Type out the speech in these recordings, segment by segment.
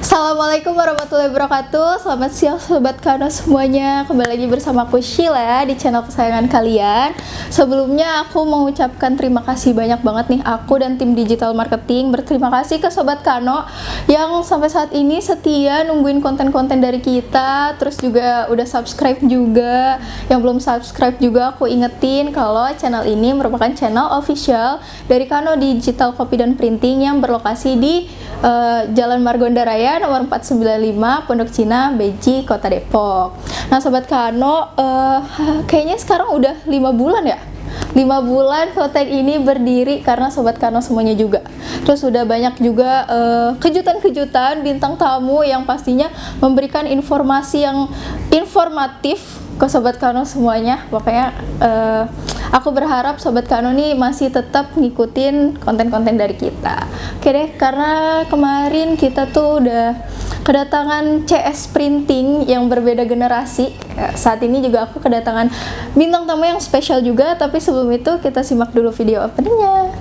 Assalamualaikum warahmatullahi wabarakatuh. Selamat siang Sobat Kano semuanya. Kembali lagi bersama aku Sheila di channel kesayangan kalian. Sebelumnya aku mengucapkan terima kasih banyak banget nih, aku dan tim digital marketing berterima kasih ke Sobat Kano yang sampai saat ini setia nungguin konten-konten dari kita. Terus juga udah subscribe juga. Yang belum subscribe juga aku ingetin kalau channel ini merupakan channel official dari Kano Digital Copy dan Printing yang berlokasi di Jalan Margonda Raya nomor 495 Pondok Cina, Beji, Kota Depok. Nah Sobat Kano, kayaknya sekarang udah 5 bulan ya? 5 bulan konten ini berdiri karena Sobat Kano semuanya juga. Terus udah banyak juga kejutan-kejutan bintang tamu yang pastinya memberikan informasi yang informatif ke Sobat Kano semuanya. Makanya aku berharap Sobat Kano nih masih tetap ngikutin konten-konten dari kita. Oke deh, karena kemarin kita tuh udah kedatangan CS Printing yang berbeda generasi. Saat ini juga aku kedatangan bintang tamu yang spesial juga, tapi sebelum itu kita simak dulu video openingnya.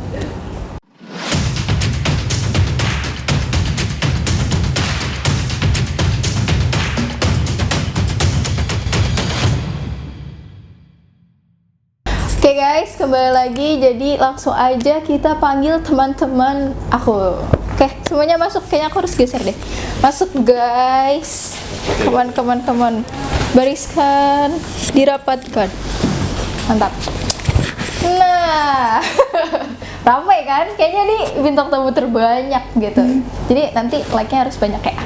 Oke guys, kembali lagi. Jadi langsung aja kita panggil teman-teman aku. Oke, semuanya masuk. Kayaknya aku harus geser deh. Masuk guys. Come on. Bariskan, dirapatkan. Mantap. Nah, ramai kan? Kayaknya nih bintang tamu terbanyak gitu. Jadi nanti like-nya harus banyak ya.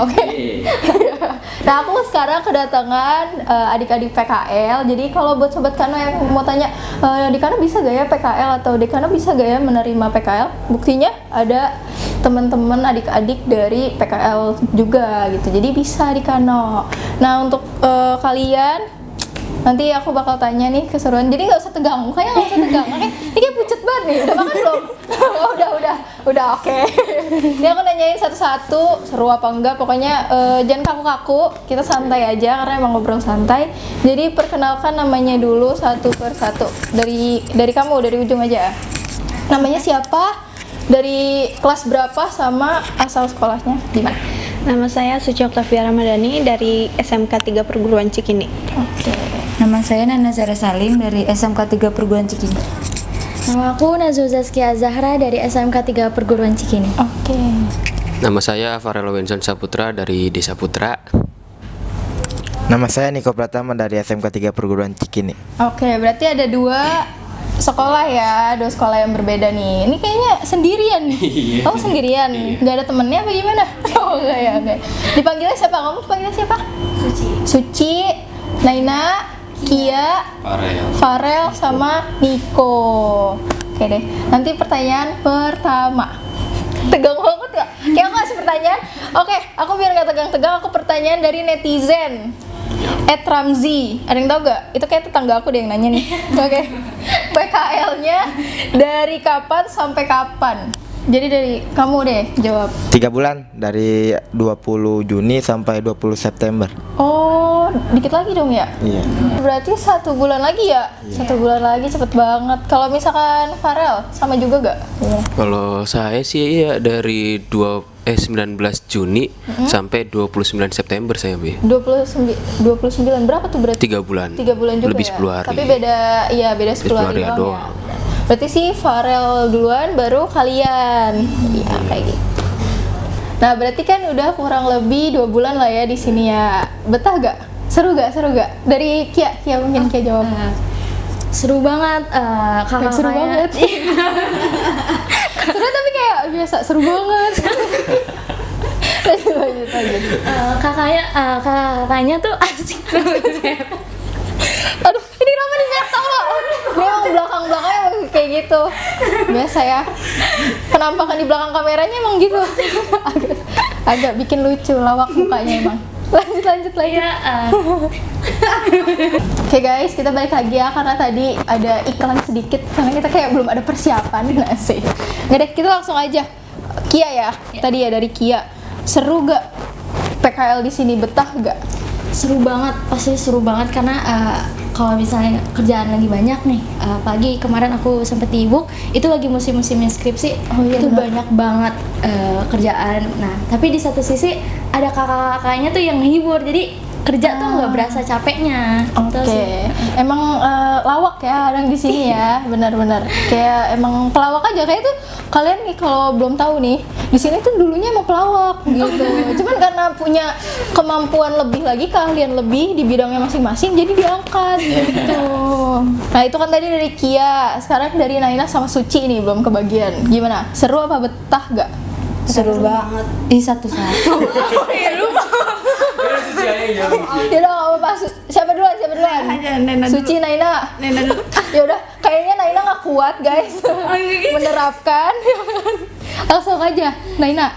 Oke. Nah, aku sekarang kedatangan adik-adik PKL. Jadi kalau buat Sobat Kano yang mau tanya, di Kano bisa gak ya PKL atau di Kano bisa gak ya menerima PKL? Buktinya ada teman-teman adik-adik dari PKL juga gitu. Jadi bisa di Kano. Nah, untuk kalian nanti aku bakal tanya nih keseruan. Jadi nggak usah tegang, mukanya nggak usah tegang. Oke, ini kayak pucet banget nih. Udah makan belum? Oh, udah oke. Ini aku nanyain satu-satu, seru apa enggak. Pokoknya jangan kaku-kaku. Kita santai aja karena emang ngobrol santai. Jadi perkenalkan namanya dulu satu per satu. Dari kamu, dari ujung aja. Namanya siapa? Dari kelas berapa sama asal sekolahnya di mana? Nama saya Suci Oktavia Ramadhani dari SMK 3 Perguruan Cikini. Oke. Nama saya Nana Zara Salim dari SMK 3 Perguruan Cikini. Nama aku Nazul Zaskia Zahra dari SMK 3 Perguruan Cikini. Oke. Nama saya Farel Wenson Saputra dari Desa Putra. Nama saya Niko Pratama dari SMK 3 Perguruan Cikini. Oke, berarti ada dua sekolah ya, dua sekolah yang berbeda nih. Ini kayaknya sendirian. Kamu sendirian? Nggak ada temennya apa gimana? Oh enggak ya, enggak. Dipanggilnya siapa? Kamu panggilnya siapa? Suci, Naina, Kia, Farel, sama Niko. Oke deh, nanti pertanyaan pertama. Tegang banget ya? Kayak aku ngasih pertanyaan. Oke, aku biar nggak tegang-tegang, aku pertanyaan dari netizen. Ramzi, ada yang tahu gak? Itu kayak tetangga aku deh yang nanya nih. Oke. PKL-nya dari kapan sampai kapan? Jadi dari kamu deh jawab. 3 bulan dari 20 Juni sampai 20 September. Oh, dikit lagi dong ya? Iya. Berarti 1 bulan lagi ya? 1 bulan lagi, cepet banget. Kalau misalkan Farel, sama juga gak? Iya. Kalau saya sih ya dari 19 Juni sampai 29 September saya, Bi. 29 berapa tuh berarti? 3 bulan. 3 bulan juga Lebih ya? 10 hari. Tapi beda 10 hari doang ya. Berarti sih Farel duluan baru kalian. Iya, kayak gitu. Nah, berarti kan udah kurang lebih 2 bulan lah ya di sini ya. Betah gak? Seru gak? Dari Kia mungkin Kia jawab. Seru banget, kakak Seru banget. Seru tapi kayak biasa, seru banget. lanjut. kakaknya tuh asik banget. Aduh, ini Rama nih banyak tawa. Ini emang belakang-belakangnya emang kayak gitu. Biasa ya. Penampakan di belakang kameranya emang gitu. agak bikin lucu, lawak mukanya emang. Lanjut lagi. Oke guys, kita balik lagi ya karena tadi ada iklan sedikit karena kita kayak belum ada persiapan. Nggak sih? Nggak deh, kita langsung aja. Kia ya. Tadi ya dari Kia. Seru gak PKL di sini, betah gak? Seru banget, pasti seru banget karena kalau misalnya kerjaan lagi banyak nih, pagi kemarin aku sempet di e-book, itu lagi musim-musimnya skripsi, itu banyak banget kerjaan. Nah, tapi di satu sisi ada kakak-kakaknya tuh yang hibur, jadi kerja tuh nggak berasa capeknya. Gitu sih. Emang lawak ya kadang di sini ya, benar-benar. Kayak emang pelawak aja kayak tuh kalian nih kalau belum tahu nih, di sini tuh dulunya emang pelawak gitu. Cuman karena punya kemampuan lebih lagi, keahlian lebih di bidangnya masing-masing, jadi diangkat gitu. Nah itu kan tadi dari Kia, sekarang dari Naina sama Suci nih belum kebagian. Gimana? Seru apa betah gak? Seru banget. Satu-satu. Ya udah nggak apa-apa. Siapa duluan? Suci, Naina. Ya udah, kayaknya Naina nggak kuat guys menerapkan. Langsung aja, Naina.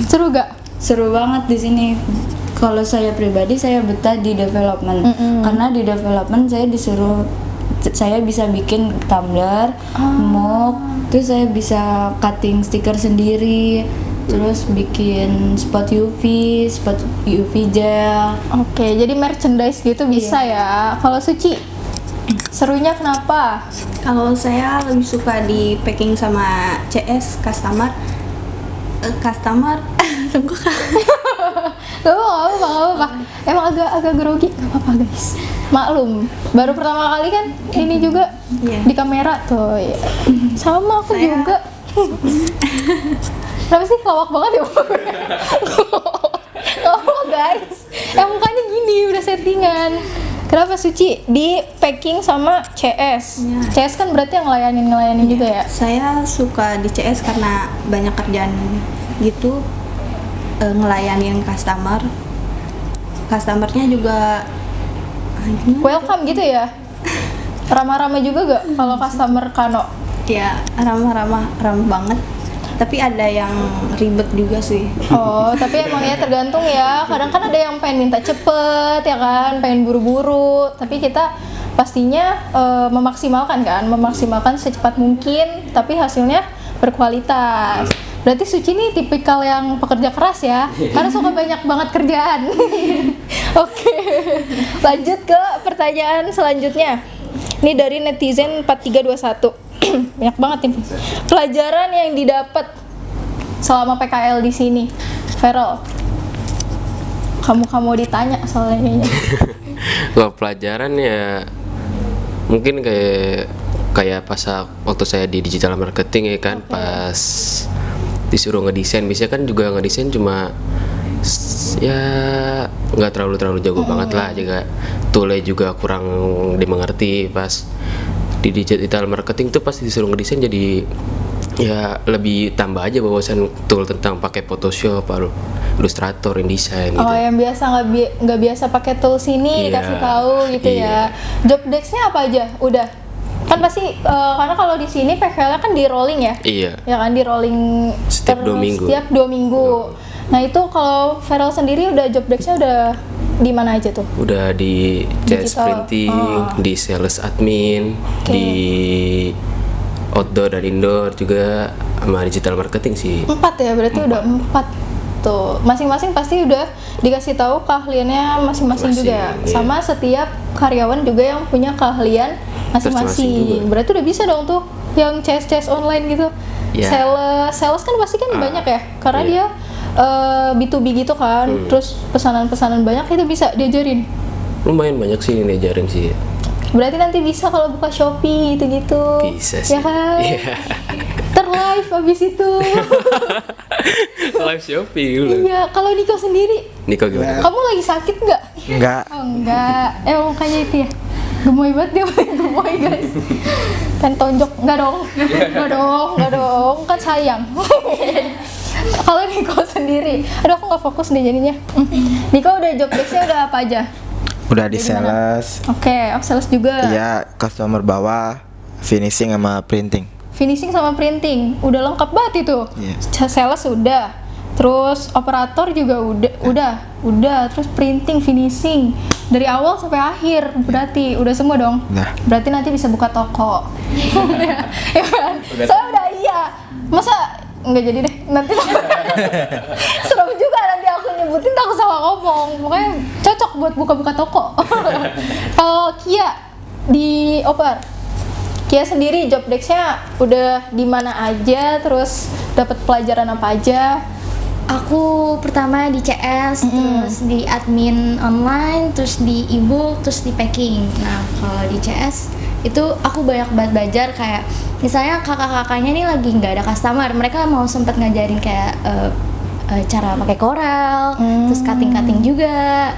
Seru gak? Seru banget di sini. Kalau saya pribadi saya betah di development. Karena di development saya bisa bikin tumbler, mug, terus saya bisa cutting stiker sendiri. Terus bikin spot UV gel. Oke, jadi merchandise gitu bisa ya. Kalau Suci, serunya kenapa? Kalau saya lebih suka di packing sama CS customer. Tunggu Kak. Gak apa-apa. Emang agak grogi, gak apa-apa guys. Maklum, baru pertama kali kan ini juga di kamera tuh ya. Sama aku juga. Kenapa sih lawak banget ya? Lawak guys. Mukanya gini udah settingan. Kenapa Suci di packing sama CS? CS kan berarti yang ngelayanin juga ya? Saya suka di CS karena banyak kerjaan gitu, ngelayanin customernya juga Welcome gitu ya? Ramah-ramah juga gak kalau customer Kano? ya ramah banget. Tapi ada yang ribet juga sih. Oh, tapi emang ya tergantung ya. Kadang kan ada yang pengen minta cepet ya kan, pengen buru-buru. Tapi kita pastinya memaksimalkan secepat mungkin, tapi hasilnya berkualitas. Berarti Suci nih tipikal yang pekerja keras ya, karena suka banyak banget kerjaan. Oke, lanjut ke pertanyaan selanjutnya. Ini dari netizen 4321. Banyak banget nih pelajaran yang didapat selama PKL di sini. Feral, kamu ditanya soalnya kayaknya. Kalau pelajaran ya mungkin kayak pas waktu saya di digital marketing ya kan, pas disuruh ngedesain, biasanya kan juga ngedesain cuma ya nggak terlalu jago banget lah, juga toolnya juga kurang dimengerti. Pas di digital marketing tuh pas disuruh ngedesain jadi ya lebih tambah aja wawasan tool tentang pakai Photoshop, Illustrator, InDesign gitu. Oh, yang biasa nggak biasa pakai tools ini dikasih tahu gitu ya. Job desk-nya apa aja? Udah kan pasti karena kalau di sini PKL kan di rolling ya. Iya. Ya kan di rolling Setiap 2 minggu. Setiap 2 minggu. Nah, itu kalau Feral sendiri udah job desk-nya udah di mana aja tuh? Udah di CS Digital. printing, di sales admin, di outdoor dan indoor juga, sama digital marketing sih. 4 ya, berarti udah 4 tuh. Masing-masing pasti udah dikasih tahu keahliannya masing-masing juga. Iya. Sama setiap karyawan juga yang punya keahlian Masing-masing masing-masing. juga. Berarti udah bisa dong tuh yang CS online gitu. Iya. Sales kan pasti kan banyak ya, karena dia B2B gitu kan. Terus pesanan-pesanan banyak itu bisa diajarin. Lumayan banyak sih ini diajarin sih. Berarti nanti bisa kalau buka Shopee gitu-gitu. Bisa sih. Ya kan? Iya. Terlive abis itu. Live Shopee dulu. Iya, kalau Niko sendiri, Niko gimana? kamu lagi sakit nggak? Enggak. Oh enggak, mukanya itu ya gemoy banget dia, paling gemoy guys. Kan tonjok, enggak dong, kan sayang. Kalau Niko sendiri, aduh aku nggak fokus deh jadinya. Niko udah job desk-nya udah apa aja? Udah di sales. Oke, sales juga. Iya, customer bawah, finishing sama printing. Finishing sama printing, udah lengkap banget itu. Iya. Sales udah, terus operator juga udah, terus printing, finishing dari awal sampai akhir, berarti udah semua dong. Udah. Berarti nanti bisa buka toko. Ya kan? Saya udah iya. Masa nggak jadi deh, nanti serem juga nanti aku nyebutin takut salah ngomong. Pokoknya cocok buat buka-buka toko. Kalau Kia di Oper, Kia sendiri job desk-nya udah di mana aja, terus dapat pelajaran apa aja? Aku pertama di CS, terus di admin online, terus di ebook, terus di packing. Nah, kalau di CS itu aku banyak banget belajar, kayak misalnya kakak-kakaknya nih lagi nggak ada customer, mereka mau sempet ngajarin kayak cara pakai Corel, terus cutting juga.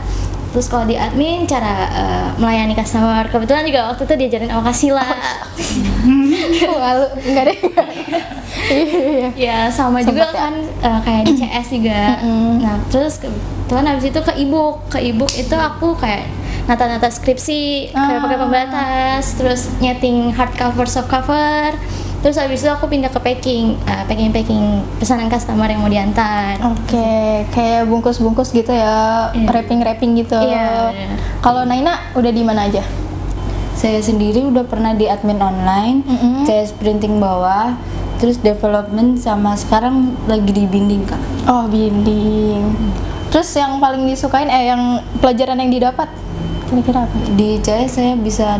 Terus kalau di admin cara melayani customer, kebetulan juga waktu itu diajarin sama Kasila. Lalu enggak deh. Iya. Ya sama Sempet juga ya? kan kayak di CS juga. Nah terus kebetulan habis itu ke ebook itu aku kayak nata-nata skripsi, kayak pakai pembatas, terus nyeting hardcover, softcover. Terus habis itu aku pindah ke packing pesanan customer yang mau diantar. Oke, kayak bungkus-bungkus gitu ya, Iya. wrapping gitu. Iya, bener. Kalau Naina udah di mana aja? Saya sendiri udah pernah di admin online, CS printing bawah, terus development, sama sekarang lagi di binding Kak. Oh, bidding. Terus yang paling disukain yang pelajaran yang didapat kira-kira apa? Di CS saya bisa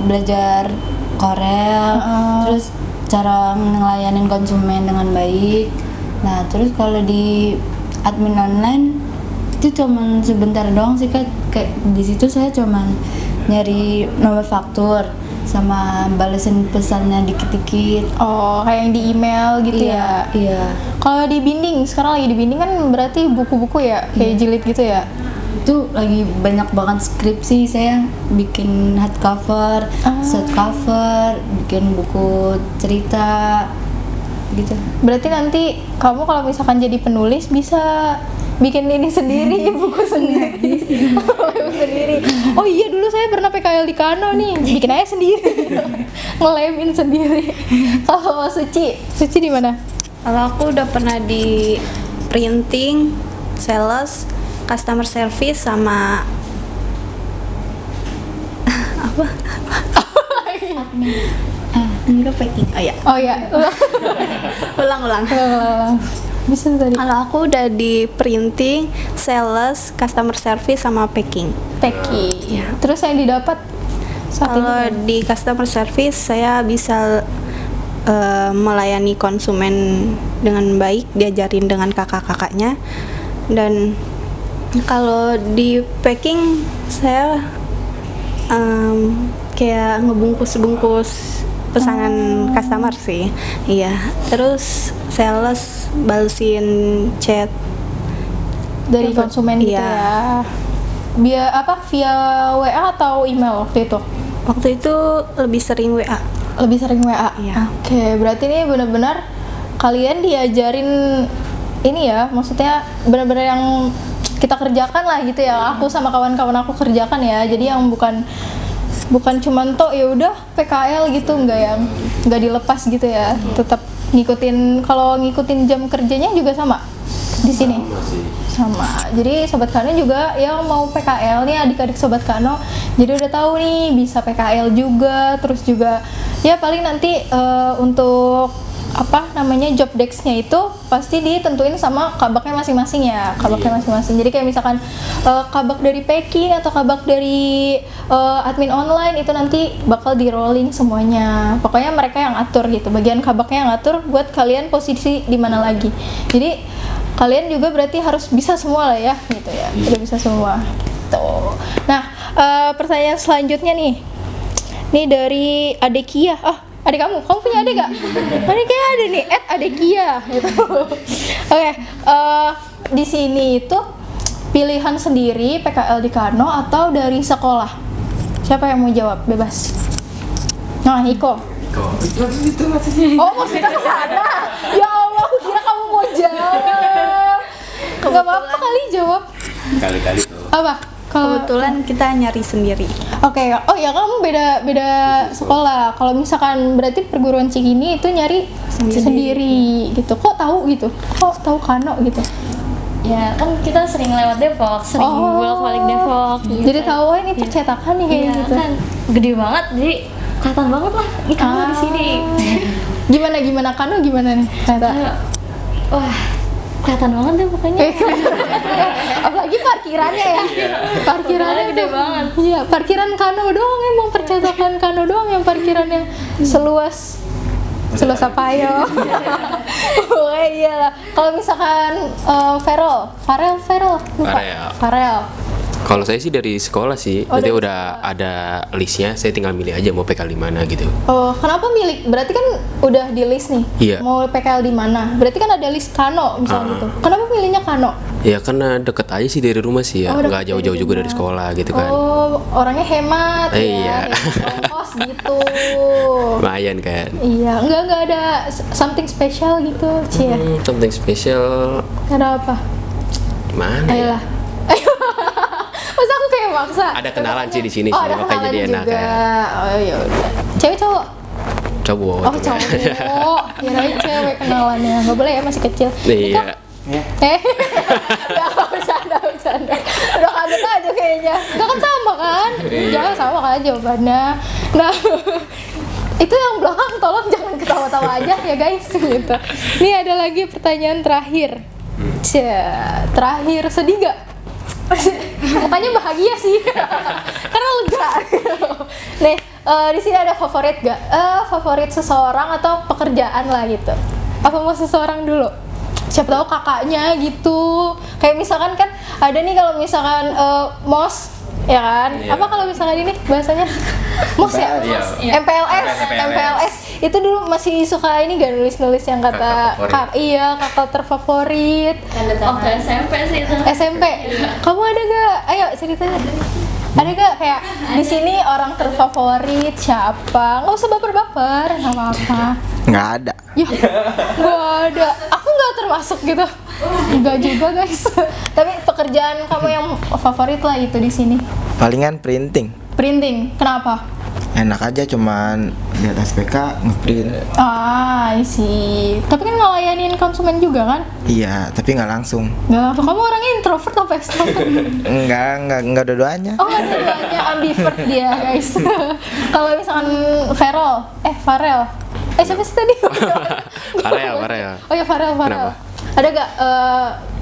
belajar Corel, terus cara ngelayanin konsumen dengan baik. Nah, terus kalau di admin online itu cuman sebentar doang sih Kak. Kayak di situ saya cuman nyari nomor faktur sama balesin pesannya dikit-dikit. Oh, kayak yang di email gitu ya? Iya. Kalau di binding, sekarang lagi di binding kan berarti buku-buku ya, kayak jilid gitu ya? Itu lagi banyak banget skripsi, saya bikin hardcover, softcover, bikin buku cerita gitu. Berarti nanti kamu kalau misalkan jadi penulis bisa bikin ini sendiri, buku sendiri. Buku sendiri. Oh iya, dulu saya pernah PKL di Kano nih, bikin aja sendiri. Ngelemin sendiri. Kalau Suci di mana? Kalau aku udah pernah di printing, sales, customer service, sama apa? Enggak packing. Oh ya. Oh iya. Ulang. Bisa tadi. Kalau aku udah di printing, sales, customer service, sama packing. Packing. Terus yang didapat saat Kalau ini? di customer service saya bisa melayani konsumen dengan baik, diajarin dengan kakak-kakaknya. Dan kalau di packing saya kayak ngebungkus-bungkus pesanan customer sih. Iya. Terus sales balesin chat Dari konsumen gitu Iya. ya. Via WA atau email waktu itu? Waktu itu lebih sering WA. Lebih sering WA. Iya. Oke, berarti ini benar-benar kalian diajarin ini ya, maksudnya benar-benar yang kita kerjakan lah gitu ya. Aku sama kawan-kawan aku kerjakan ya. Jadi yang bukan cuman ya udah PKL gitu, nggak dilepas gitu ya. Tetap ngikutin jam kerjanya juga sama di sini. Sama. Jadi Sobat Kano juga yang mau PKL nih, adik-adik Sobat Kano, jadi udah tahu nih bisa PKL juga. Terus juga ya paling nanti untuk job desk-nya itu pasti ditentuin sama kabaknya masing-masing ya, kabaknya masing-masing. Jadi kayak misalkan kabak dari packing atau kabak dari admin online itu nanti bakal di rolling semuanya. Pokoknya mereka yang atur gitu, bagian kabaknya yang atur buat kalian posisi di mana lagi. Jadi kalian juga berarti harus bisa semua lah ya, gitu ya. Udah bisa semua. Gitu. Nah, pertanyaan selanjutnya nih dari Ade Kia. Adik kamu punya adik gak? Adik kayak ada nih, Ade Kia gitu. Oke, di sini itu pilihan sendiri PKL di Kano atau dari sekolah? Siapa yang mau jawab? Bebas. Nah, Iko. Oh, maksudnya ke sana. Ya Allah, aku kira kamu mau jawab. Gak apa-apa kali jawab. Kali-kali tuh. Apa? Kalau Kebetulan kita nyari sendiri. Oke, oh ya kamu beda sekolah. Kalau misalkan berarti perguruan Cikini itu nyari sendiri gitu. Kok tahu gitu? Kok tahu Kano gitu? Ya kan kita sering lewat Depok, sering bolak-balik Depok. Gitu. Jadi tahu ini percetakan nih kayak Iya, gitu. kan gede banget, jadi kelihatan banget lah ini kamu di sini. Gimana Kano gimana nih? Ternyata. Wah, kelihatan banget deh pokoknya. Apalagi parkirannya ya. Parkirannya gede banget. Iya, parkiran Kano doang emang percetakan Kano doang yang parkirannya seluas apa ya? Oh iya lah. Kalau misalkan Farel. Kalau saya sih dari sekolah sih, Oh, jadi dari udah ada listnya, saya tinggal milih aja mau PKL di mana gitu. Oh, kenapa milih? Berarti kan udah di list nih. Iya. Mau PKL di mana? Berarti kan ada list Kano misalnya gitu. Kenapa milihnya Kano? Ya karena deket aja sih dari rumah sih ya, Oh, deket nggak jauh-jauh dari juga rumah. dari sekolah gitu kan. Oh, orangnya hemat ya. Iya. Hemat ongkos gitu. Lumayan kan. Iya, enggak ada something special gitu, Cie. Something special Ada apa? gimana ya? Ayolah. Masa aku kayak maksa? Ada kenalan sih di sini Oh, sih, ada makanya kenalan jadi enak juga. ya. Oh ya udah. Cewek cowok? Cowok. Oh cowok. Kirain cewek kenalannya. Enggak boleh ya, masih kecil. Iya. Enggak bercanda. Udah kaget aja kayaknya. Enggak kan sama kan? Jangan sama kan jawabannya. Nah, itu yang belakang tolong jangan ketawa-tawa aja ya guys gitu. Nih ada lagi pertanyaan terakhir. Terakhir sedih gak? Mukanya bahagia sih karena lega. Nih di sini ada favorit gak? Favorit seseorang atau pekerjaan lah gitu. Apa mau seseorang dulu? Siapa tahu kakaknya gitu. Kayak misalkan kan ada nih kalau misalkan mos ya kan? Iya. Apa kalau misalkan ini bahasanya mos ya? Iya. MPLS. Itu dulu masih suka ini gak nulis yang kata Kakak favorit. kakak terfavorit. Waktu SMP sih itu. SMP. Kamu ada gak? Ayo ceritanya. Ada gak kayak di sini orang terfavorit siapa? Nggak usah baper-baper, nggak apa-apa. Nggak ada. Ya, nggak ada. Aku nggak termasuk gitu. Nggak juga guys. Tapi pekerjaan kamu yang favorit lah itu di sini. Palingan printing. Printing. Kenapa? Enak aja cuman lihat SPK ngeprint. Ah, sih. Tapi kan ngelayanin konsumen juga kan? Iya, tapi nggak langsung. Nggak langsung. Kamu orangnya introvert apa extrovert? Enggak dua-duanya. Oh, ada duanya ambivert dia, guys. Kalau misalkan Farel. Siapa sih tadi? Farel. Oh ya, Farel. Kenapa? Ada gak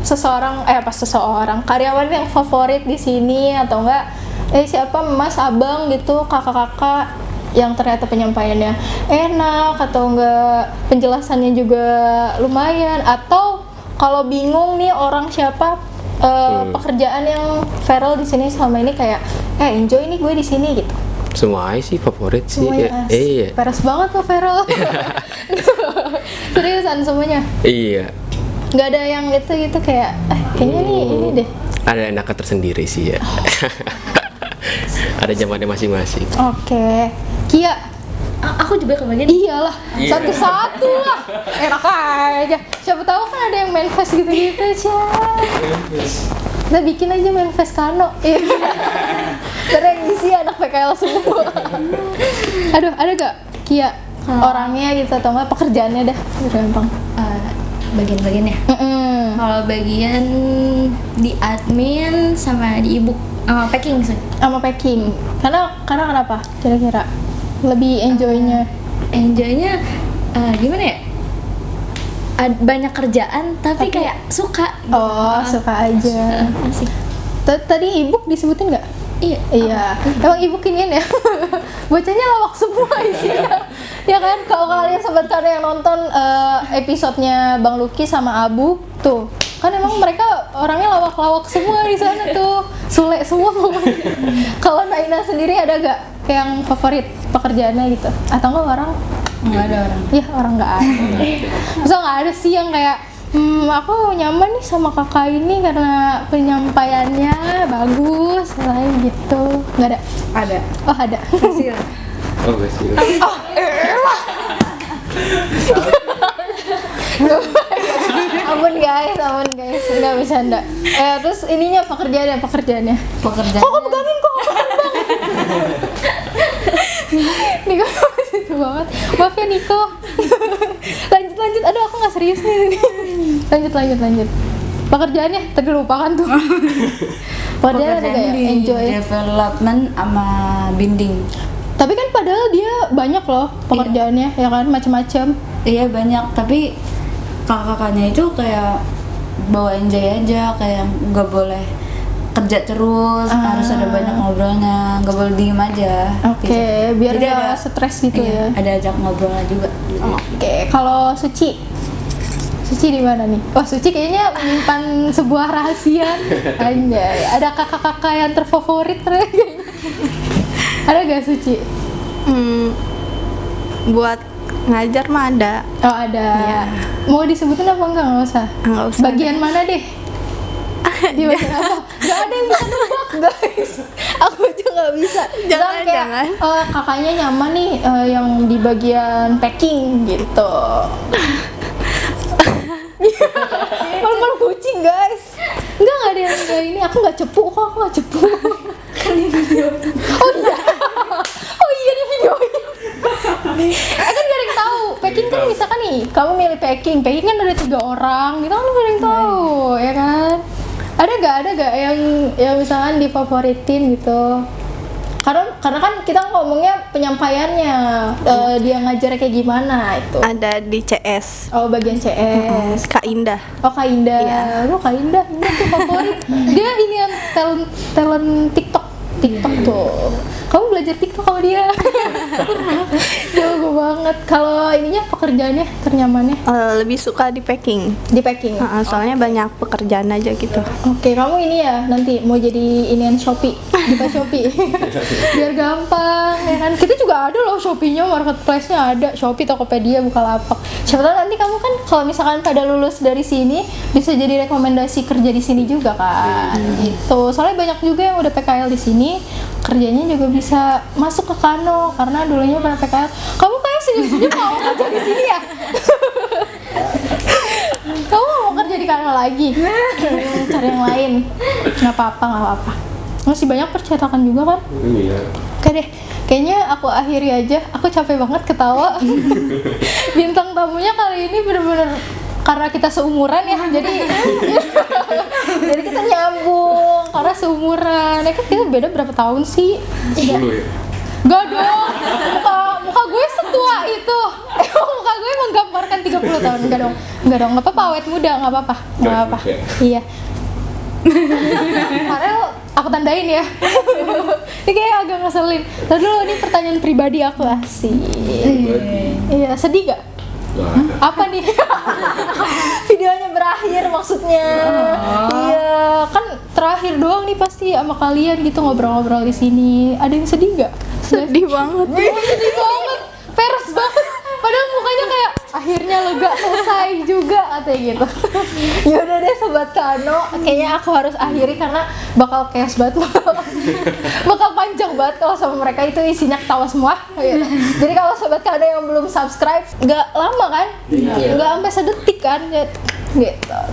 seseorang karyawan yang favorit di sini atau enggak? Siapa mas, abang gitu, kakak-kakak yang ternyata penyampaiannya enak atau enggak penjelasannya juga lumayan, atau kalau bingung nih orang siapa pekerjaan yang Farel di sini selama ini kayak enjoy nih gue di sini gitu. Semua aja sih favorit sih. Semuanya Iya. peres banget loh Farel. Seriusan semuanya. Iya. Nggak ada yang gitu kayak kayaknya nih ini deh. Ada enaknya tersendiri sih ya. Ada zamannya masing-masing. Oke. Kia. Aku juga kebagian. Iyalah, satu-satu lah. Enak aja. Siapa tahu kan ada yang main fest gitu-gitu, Kita bikin aja main fest Kano. Karena yang isi anak PKL semua. Aduh, ada gak Kia orangnya gitu atau enggak pekerjaannya dah gampang. Bagian-bagiannya. Kalau bagian di admin sama di ebook sama packing sih. Sama packing. Karena kenapa? Kira-kira lebih enjoy-nya. Enjoy-nya gimana ya? Banyak kerjaan tapi kayak suka. Oh, suka aja. Asik. Tadi ebook disebutin nggak? Iya. Emang ibu kinian ya? Bocahnya lawak semua isinya. Ya kan, kalau kalian sobat Kano yang nonton episodenya Bang Lucky sama Abu tuh, kan emang mereka orangnya lawak-lawak semua di sana tuh, Sule semua pokoknya. Kalau Naina sendiri ada gak kayak yang favorit pekerjaannya gitu? Atau enggak orang? Nggak ada orang. Ya orang nggak ada. Masa nggak ada sih yang kayak aku nyaman nih sama kakak ini karena penyampaiannya bagus, lain gitu. Nggak ada? Ada. Oh ada. Hasil. Oh, sih. Ampun guys, nggak bercanda. Terus ininya pekerjaannya. Pekerjaan. Kok pegangin kok? Niko itu banget. Maaf ya Niko. lanjut. Aduh aku nggak serius nih. Lanjut. Pekerjaannya tadi lupakan tuh. Pekerjaan ada kayak di enjoy. development sama binding. Tapi kan padahal dia banyak loh pekerjaannya, ya kan macam-macam. Iya banyak, tapi kakak-kakaknya itu kayak bawa enjoy aja, kayak nggak boleh kerja terus, harus ada banyak ngobrolnya, nggak boleh diem aja. Oke, biar Jadi nggak stres gitu iya, ya. ada ajak ngobrolnya juga. Oke, kalau Suci di mana nih? Wah, Suci kayaknya menyimpan sebuah rahasia. Anjay, ada kakak-kakak yang terfavorit kayaknya. Ada gak Suci? Buat ngajar mah ada. Oh, ada. Iya. Mau disebutin apa enggak? Nggak usah. Nggak usah. Bagian mana deh? Di bagian apa? Gak ada yang bisa nebak, guys. Aku aja nggak bisa. Jangan, Kayak, jangan. kakaknya nyaman nih yang di bagian packing gitu. Malu-malu kucing, guys. Nggak ada yang kayak ini. Aku nggak cepu kok, aku nggak cepu. Kan di video. Oh iya di video. Kan gak ada yang tahu. Packing kan misalkan nih, kamu milih packing kan ada 3 orang, gitu kan gak ada yang tahu, ya kan? Ada gak yang misalkan difavoritin gitu? Karena kan kita ngomongnya penyampaiannya, dia ngajarnya kayak gimana itu. Ada di CS. Oh, bagian CS. Kak Indah. Oh, Kak Indah. Iya. Lu Kak Indah tuh favorit. Dia ini yang talent TikTok tuh. Kamu belajar TikTok sama dia. Jago banget. Kalau ininya pekerjaannya ternyamannya Lebih suka di packing. di packing. Soalnya banyak pekerjaan aja gitu. Oke, kamu ini ya nanti mau jadi inian Shopee, buka Shopee. Biar gampang, ya kan? Kita juga ada loh Shopee-nya, marketplace-nya ada, Shopee, Tokopedia, Bukalapak. Siapa tahu nanti kamu kan kalau misalkan pada lulus dari sini bisa jadi rekomendasi kerja di sini juga kan. Gitu. Soalnya banyak juga yang udah PKL di sini, kerjanya juga bisa masuk ke Kano karena dulunya pernah PKL. Kamu kayak senyum-senyum mau kerja di sini ya? Kamu mau kerja di Kano lagi? Cari yang lain. Nggak apa-apa. Masih banyak percetakan juga kan? Iya. Oke deh, kayaknya aku akhiri aja. Aku capek banget ketawa. Bintang tamunya kali ini bener-bener karena kita seumuran ya, jadi kita nyambung karena seumuran. Ya kan kita beda berapa tahun sih? 10 ya? Gak dong, muka gue setua itu. Muka gue menggambarkan 30 tahun. Enggak dong, nggak apa-apa, awet muda, nggak apa-apa. Iya. Farel, aku tandain ya. Ini kayak agak ngeselin. Tadi dulu, ini pertanyaan pribadi aku sih. Iya, sedih gak? Apa nih? Videonya berakhir maksudnya. Iya, kan terakhir doang nih pasti sama kalian gitu ngobrol-ngobrol di sini. Ada yang sedih gak? Sedih banget. Sedih banget, peres banget. Padahal mukanya kayak akhirnya lega, selesai juga katanya gitu. Yaudah deh Sobat Kano, kayaknya aku harus akhiri karena bakal chaos banget. Bakal panjang banget kalau sama mereka, itu isinya ketawa semua gitu. Jadi kalau Sobat Kano yang belum subscribe, gak lama kan? Gak sampai sedetik kan gitu.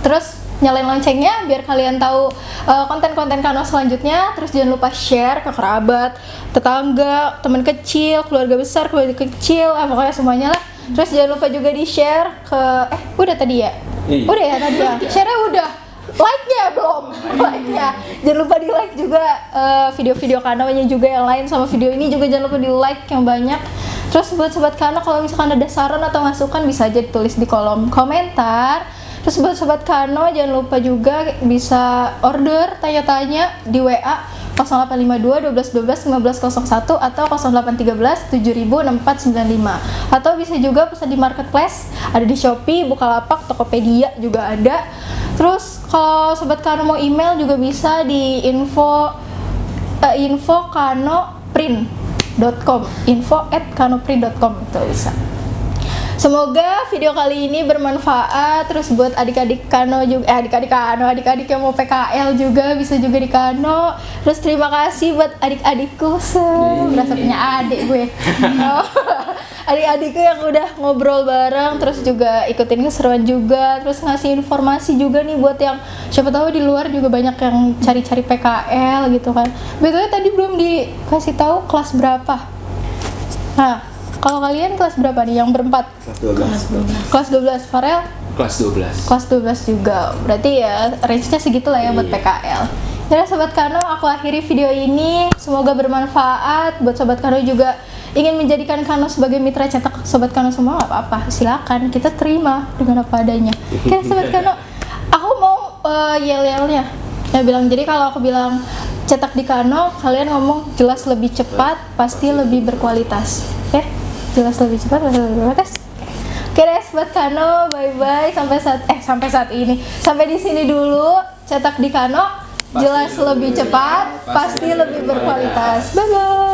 Terus nyalain loncengnya biar kalian tahu konten-konten Kano selanjutnya. Terus jangan lupa share ke kerabat, tetangga, teman kecil, keluarga besar, keluarga kecil, pokoknya semuanya lah. Terus jangan lupa juga di-share ke udah tadi ya? Iya. Udah ya tadi ya? Share-nya udah. Like-nya belum? Like-nya. Jangan lupa di-like juga video-video Kano-nya juga yang lain sama video ini juga jangan lupa di-like yang banyak. Terus buat Sobat Kano kalau misalkan ada saran atau masukan bisa aja ditulis di kolom komentar. Terus buat Sobat Kano jangan lupa juga bisa order tanya-tanya di WA 0852 12 12 1501 atau 0813 7000 6495, atau bisa juga pesan di marketplace, ada di Shopee, Bukalapak, Tokopedia juga ada. Terus kalau Sobat Kano mau email juga bisa di info@kanoprint.com itu bisa. Semoga video kali ini bermanfaat. Terus buat adik-adik Kano juga, adik-adik yang mau PKL juga bisa juga di Kano. Terus terima kasih buat adik-adikku, berasa punya adik gue. Adik-adikku yang udah ngobrol bareng, terus juga ikutin keseruan juga, terus ngasih informasi juga nih buat yang siapa tahu di luar juga banyak yang cari-cari PKL gitu kan. Betulnya tadi belum dikasih tahu kelas berapa. Nah, kalau kalian kelas berapa nih yang berempat? Kelas 12. Farel? Kelas 12. Kelas 12 juga. Berarti ya range-nya segitu lah ya buat PKL. Ya Sobat Kano, aku akhiri video ini. Semoga bermanfaat. Buat Sobat Kano juga ingin menjadikan Kano sebagai mitra cetak Sobat Kano semua, nggak apa-apa. Silakan, kita terima dengan apa adanya. Oke Sobat Kano, aku mau yel-yelnya. Ya bilang, jadi kalau aku bilang cetak di Kano, kalian ngomong jelas lebih cepat, pasti lebih berkualitas. Oke? Jelas lebih cepat, pasti lebih berkualitas. Oke deh, Sobat Kano, bye-bye sampai saat ini. Sampai di sini dulu. Cetak di Kano, jelas lebih cepat, pasti lebih berkualitas. Bye-bye.